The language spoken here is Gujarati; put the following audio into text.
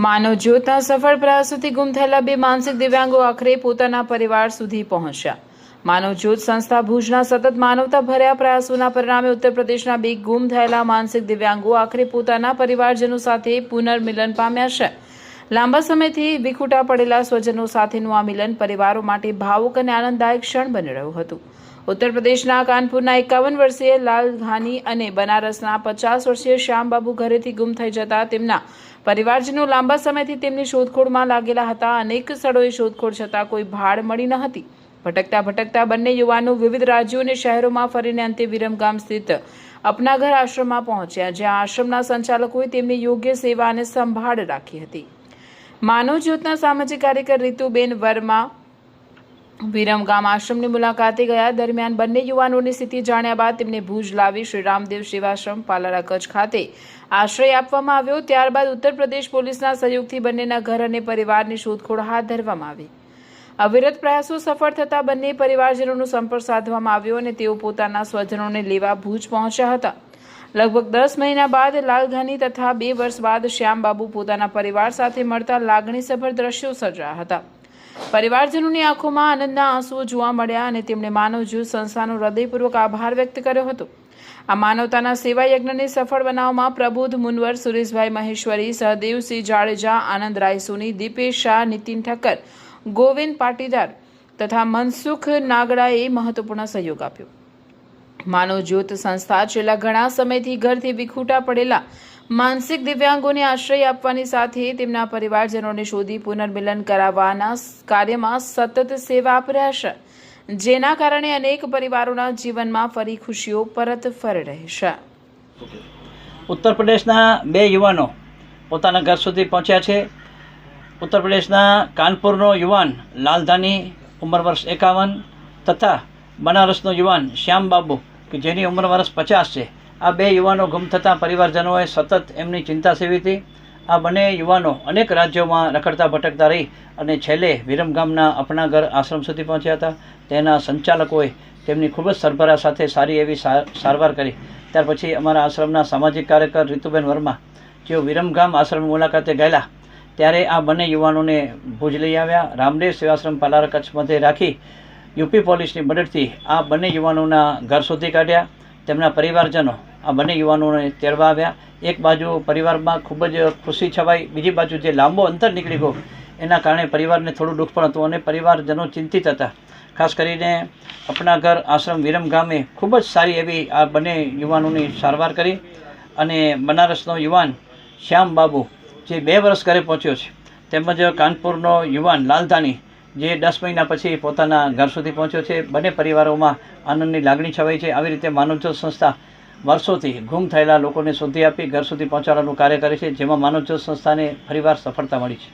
માનવ જ્યોતના સફળ પ્રયાસોથી ગુમ થયેલા બે માનસિક દિવ્યાંગો આખરે પોતાના પરિવાર સુધી પહોંચ્યા। માનવ જ્યોત સંસ્થા ભુજના સતત માનવતા ભર્યા પ્રયાસોના પરિણામે ઉત્તર પ્રદેશના બે ગુમ થયેલા માનસિક દિવ્યાંગો આખરે પોતાના પરિવારજનો સાથે પુનર્મિલન પામ્યા છે। લાંબા સમયથી વિખૂટા પડેલા સ્વજનો સાથેનું આ મિલન પરિવારો માટે ભાવુક અને આનંદદાયક ક્ષણ બની રહ્યું હતું। ઉત્તર પ્રદેશના કાનપુરના 51 વર્ષીય લાલ ઘાની અને બનારસના 50 વર્ષીય શ્યામ બાબુ ઘરેથી ગુમ થઈ જતા તેમના પરિવારજનો લાંબા સમયથી તેમની શોધખોળમાં લાગેલા હતા। અનેક સ્થળોએ શોધખોળ છતાં કોઈ ભાડ મળી ન હતી। ભટકતા બંને યુવાનો વિવિધ રાજ્યો અને શહેરોમાં ફરીને અંતે વિરમગામ સ્થિત અપના ઘર આશ્રમમાં પહોંચ્યા, જ્યાં આશ્રમના સંચાલકોએ તેમની યોગ્ય સેવા અને સંભાળ રાખી હતી। માનવ જ્યોતના સામાજિક કાર્યકર રીતુબેન વર્મા વિરમગામ આશ્રમની મુલાકાતે ગયા દરમિયાન બંને યુવાનોની સ્થિતિ જાણ્યા બાદ તેમને ભુજ લાવી શ્રી રામદેવ સેવાશ્રમ પાલારા કચ્છ ખાતે આશ્રય આપવામાં આવ્યો। ત્યારબાદ ઉત્તર પ્રદેશ પોલીસના સહયોગથી બંનેના ઘર અને પરિવારની શોધખોળ હાથ ધરવામાં આવી। અવિરત પ્રયાસો સફળ થતા બંને પરિવારજનોનો સંપર્ક સાધવામાં આવ્યો અને તેઓ પોતાના સ્વજનોને લેવા ભુજ પહોંચ્યા હતા। લગભગ 10 મહિના બાદ લાલઘાની તથા 2 વર્ષ બાદ શ્યામ બાબુ પોતાના પરિવાર સાથે મળતા લાગણીસભર દ્રશ્યો સર્જાયા હતા। પરિવારજનોની આંખોમાં આનંદના આંસુઓ જોવા મળ્યા અને તેમણે માનવ જ્યોત સંસ્થાનો હૃદયપૂર્વક આભાર વ્યક્ત કર્યો હતો। આ માનવતાના સેવા યજ્ઞને સફળ બનાવવામાં પ્રબોધ મુનવર, સુરેશભાઈ મહેશ્વરી, સહદેવસિંહ જાડેજા, આનંદ રાયસોની, દીપેશ શાહ, નીતિન ઠક્કર, ગોવિંદ પાટીદાર તથા મનસુખ નાગડાએ મહત્વપૂર્ણ સહયોગ આપ્યો। માનવ જ્યોત સંસ્થા છેલ્લા ઘણા સમયથી ઘરથી વિખૂટા પડેલા માનસિક દિવ્યાંગોને આશ્રય આપવાની સાથે તેમના પરિવારજનોને શોધી પુનર્મિલન કરાવવાના કાર્યમાં સતત સેવા આપી રહ્યા છે, જેના કારણે અનેક પરિવારોના જીવનમાં ફરી ખુશીઓ પરત ફરી રહી છે। ઉત્તર પ્રદેશના બે યુવાનો પોતાના ઘર સુધી પહોંચ્યા છે। ઉત્તર પ્રદેશના કાનપુરનો યુવાન લાલધાની, ઉંમર વર્ષ 51 તથા બનારસનો યુવાન શ્યામ બાબુ કે જેની ઉંમર વર્ષ 50 છે। આ બે યુવાનો ગુમ થતાં પરિવારજનોએ સતત એમની ચિંતા સેવી હતી। આ બંને યુવાનો અનેક રાજ્યોમાં રખડતા ભટકતા રહી અને છેલ્લે વિરમગામના અપના ઘર આશ્રમ સુધી પહોંચ્યા હતા। તેના સંચાલકોએ તેમની ખૂબ જ સરભરા સાથે સારી એવી સારવાર કરી। ત્યાર પછી અમારા આશ્રમના સામાજિક કાર્યકર રીતુબેન વર્મા, જેઓ વિરમગામ આશ્રમની મુલાકાતે ગયેલા ત્યારે આ બંને યુવાનોને ભુજ લઈ આવ્યા। રામદેવ સેવાશ્રમ પાલારા કચ્છ મધ્યે રાખી યુપી પોલીસની મદદથી આ બંને યુવાનોના ઘર સુધી કાઢ્યા। તેમના પરિવારજનો આ બંને યુવાનોને તેડવા આવ્યા। એક બાજુ પરિવારમાં ખૂબ જ ખુશી છવાઈ, બીજી બાજુ જે લાંબો અંતર નીકળી ગયો એના કારણે પરિવારને થોડું દુઃખ પણ હતું અને પરિવારજનો ચિંતિત હતા। ખાસ કરીને અપના ઘર આશ્રમ વિરમગામે ખૂબ જ સારી એવી આ બંને યુવાનોની સારવાર કરી અને બનારસનો યુવાન શ્યામ બાબુ જે 2 વર્ષ ઘરે પહોંચ્યો છે, તેમજ કાનપુરનો યુવાન લાલધાની જે 10 મહિના પછી પોતાના ઘર સુધી પહોંચ્યો છે। બંને પરિવારોમાં આનંદની લાગણી છવાઈ છે। આવી રીતે માનવજ્યોત સંસ્થા વર્ષોથી ગુમ થયેલા લોકોને શોધી આપી ઘર સુધી પહોંચાડવાનું કાર્ય કરે છે, જેમાં માનવજ્યોત સંસ્થાને ફરીવાર સફળતા મળી છે।